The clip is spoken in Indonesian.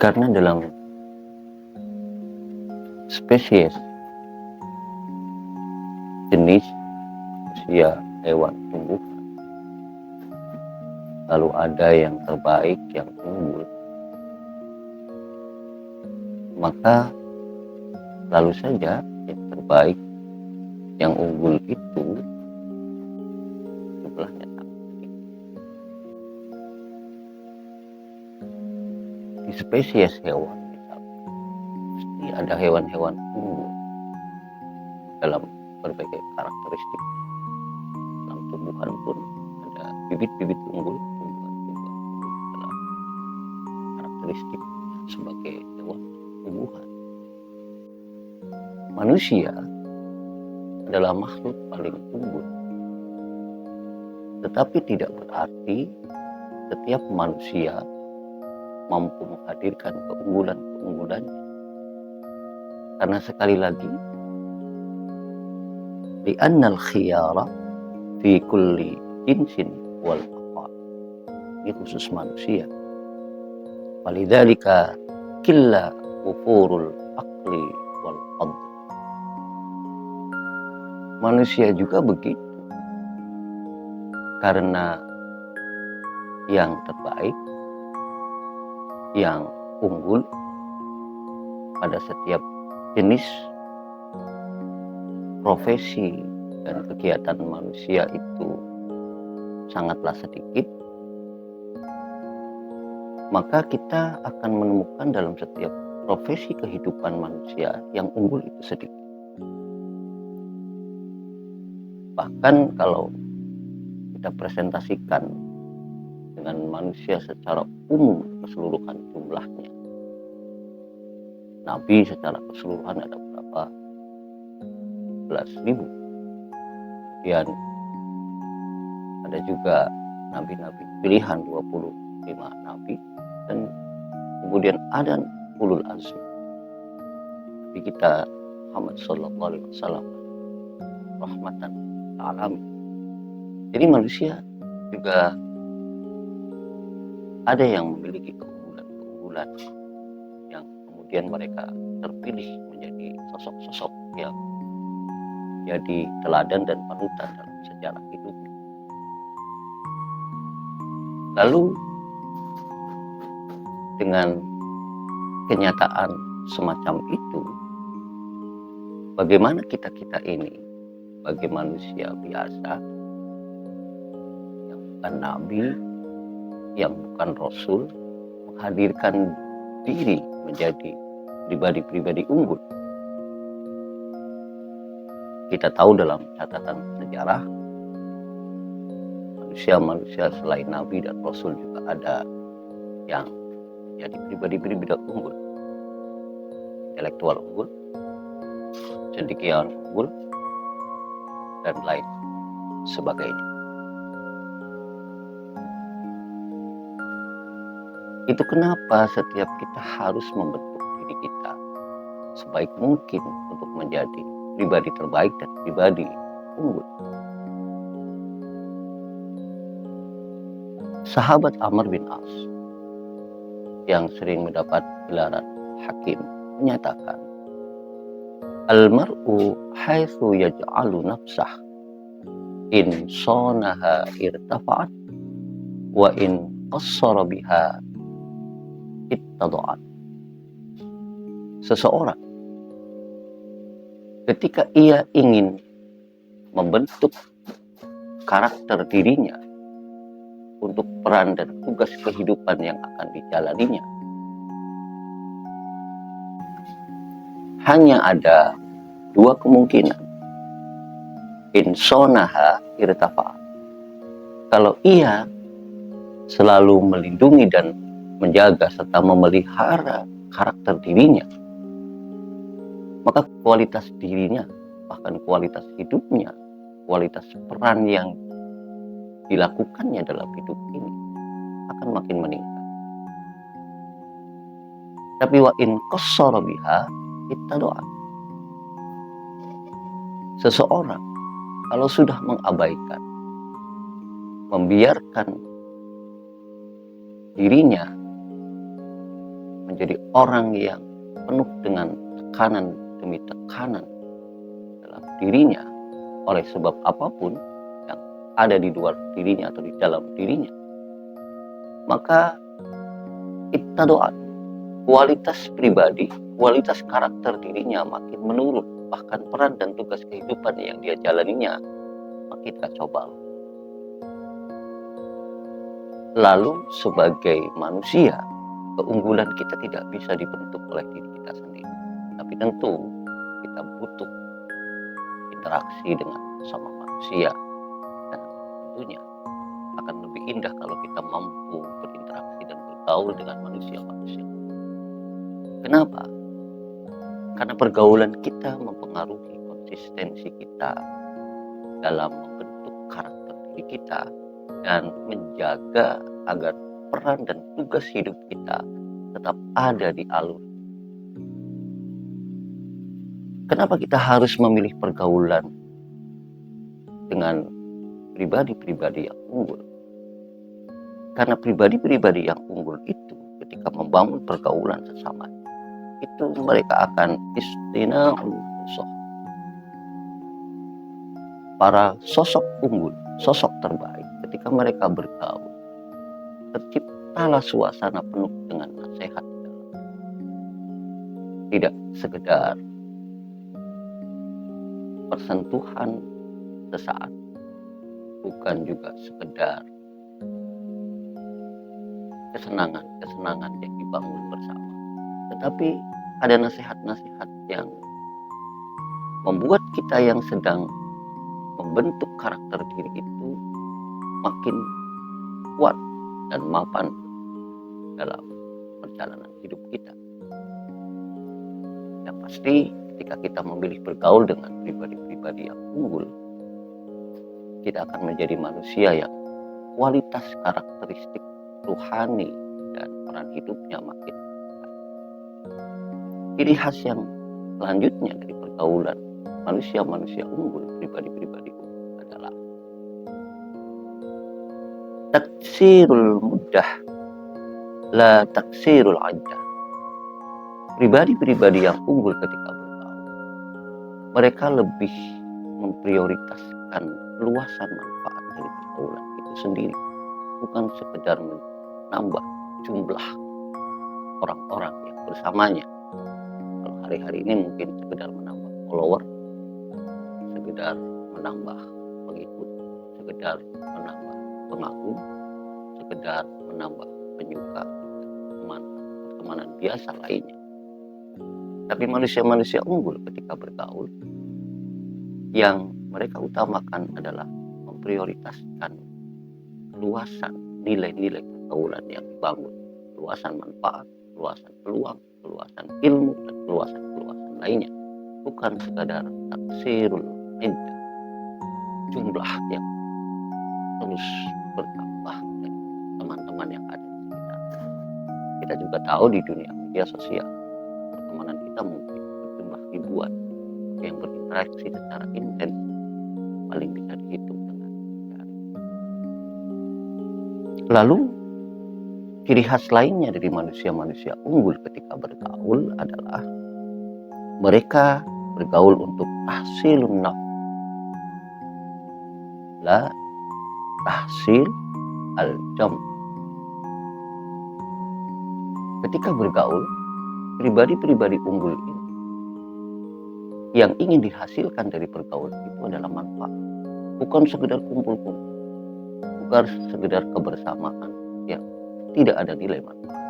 Karena dalam spesies jenis usia hewan tumbuhan, lalu ada yang terbaik, yang unggul, maka lalu saja yang terbaik, yang unggul itu jumlahnya sangat sedikit. Di spesies hewan misalnya, pasti ada hewan-hewan unggul dalam berbagai karakteristik. Dalam tumbuhan pun ada bibit-bibit unggul, tumbuhan-tumbuhan unggul dalam karakteristik sebagai hewan tumbuhan. Manusia adalah makhluk paling unggul, tetapi tidak berarti setiap manusia mampu menghadirkan keunggulan-keunggulannya. Karena sekali lagi, li'annal khiyara fi kulli jinsin wal afal. Ini khusus manusia. Walidzalika killa ufurul aqli wal fadl. Manusia juga begitu. Karena yang terbaik, yang unggul pada setiap jenis profesi dan kegiatan manusia itu sangatlah sedikit, maka kita akan menemukan dalam setiap profesi kehidupan manusia yang unggul itu sedikit. Bahkan kalau kita presentasikan dengan manusia secara umum keseluruhan jumlahnya, Nabi secara keseluruhan ada berapa? 11.000. Kemudian ada juga nabi-nabi pilihan 25 nabi, dan kemudian ada ulul azmi. Nabi kita Muhammad sallallahu alaihi wasallam rahmatan alamin. Jadi manusia juga ada yang memiliki keunggulan-keunggulan yang kemudian mereka terpilih menjadi sosok-sosok yang jadi teladan dan panutan dalam sejarah hidup. Lalu dengan kenyataan semacam itu, bagaimana kita ini sebagai manusia biasa yang bukan nabi, yang bukan rasul, menghadirkan diri menjadi pribadi-pribadi unggul. Kita tahu dalam catatan sejarah, manusia-manusia selain nabi dan rasul juga ada yang jadi pribadi-pribadi unggul, intelektual unggul, cendekiawan unggul, dan lain sebagainya. Itu kenapa setiap kita harus membentuk diri kita sebaik mungkin untuk menjadi pribadi terbaik dan pribadi unggul. Sahabat Amr bin As yang sering mendapat gelaran hakim menyatakan, al-mar'u haitsu yaj'alu nafsah in sonaha irtafa'at wa in qassara biha ittada'at. Seseorang ketika ia ingin membentuk karakter dirinya untuk peran dan tugas kehidupan yang akan dijalaninya, hanya ada dua kemungkinan. Insonaha irtafa. Kalau ia selalu melindungi dan menjaga serta memelihara karakter dirinya, maka kualitas dirinya, bahkan kualitas hidupnya, kualitas peran yang dilakukannya dalam hidup ini akan makin meningkat. Tapi wa in qassara biha ittada'at. Seseorang kalau sudah mengabaikan, membiarkan dirinya menjadi orang yang penuh dengan tekanan demi tekanan dalam dirinya oleh sebab apapun yang ada di luar dirinya atau di dalam dirinya, maka ittadoat, kualitas pribadi, kualitas karakter dirinya makin menurun. Bahkan peran dan tugas kehidupan yang dia jalaninya makin kacau balau. Lalu sebagai manusia, keunggulan kita tidak bisa dibentuk oleh diri kita sendiri. Tapi tentu kita butuh interaksi dengan sesama manusia. Dan tentunya akan lebih indah kalau kita mampu berinteraksi dan bergaul dengan manusia-manusia. Kenapa? Karena pergaulan kita mempengaruhi konsistensi kita dalam membentuk karakter diri kita dan menjaga agar peran dan tugas hidup kita tetap ada di alur. Kenapa kita harus memilih pergaulan dengan pribadi-pribadi yang unggul? Karena pribadi-pribadi yang unggul itu ketika membangun pergaulan sesama itu mereka akan istina'ul sosok. Para sosok unggul, sosok terbaik ketika mereka bergaul, terciptalah suasana penuh dengan nasihat. Tidak sekedar persentuhan sesaat, bukan juga sekedar kesenangan yang dibangun bersama, tetapi ada nasihat-nasihat yang membuat kita yang sedang membentuk karakter diri itu makin kuat dan mapan dalam perjalanan hidup kita. Yang pasti ketika kita memilih bergaul dengan pribadi-pribadi yang unggul, kita akan menjadi manusia yang kualitas karakteristik rohani dan peran hidupnya makin baik. Ciri khas yang selanjutnya dari pergaulan manusia-manusia unggul, pribadi-pribadi unggul adalah taksirul mudah, la taksirul ajdah. Pribadi-pribadi yang unggul ketika bergaul, mereka lebih memprioritaskan luasan manfaat dari pergaulan itu sendiri, bukan sekedar menambah jumlah orang-orang yang bersamanya. Kalau hari-hari ini mungkin sekedar menambah follower, sekedar menambah pengikut, sekedar menambah pengagum, sekedar menambah penyuka, pertemanan biasa lainnya. Tapi manusia-manusia unggul ketika bergaul, yang mereka utamakan adalah memprioritaskan luasan nilai-nilai pergaulan yang dibangun, luasan manfaat, luasan peluang, luasan ilmu, dan luasan-luasan lainnya, bukan sekadar taksirul iddah, jumlah yang terus bertambah dari teman-teman yang ada di sekitar. Kita juga tahu di dunia media sosial, pertemanan kita mungkin berjumlah ribuan yang berinteraksi secara intens, paling bisa dihitung dengan jari. Lalu ciri khas lainnya dari manusia-manusia unggul ketika bergaul adalah mereka bergaul untuk tahsilun naf, la tahsil al-jam. Ketika bergaul, pribadi-pribadi unggul ini yang ingin dihasilkan dari pergaulan itu adalah manfaat, bukan sekedar kumpul-kumpul, bukan sekedar kebersamaan yang tidak ada nilai manfaat.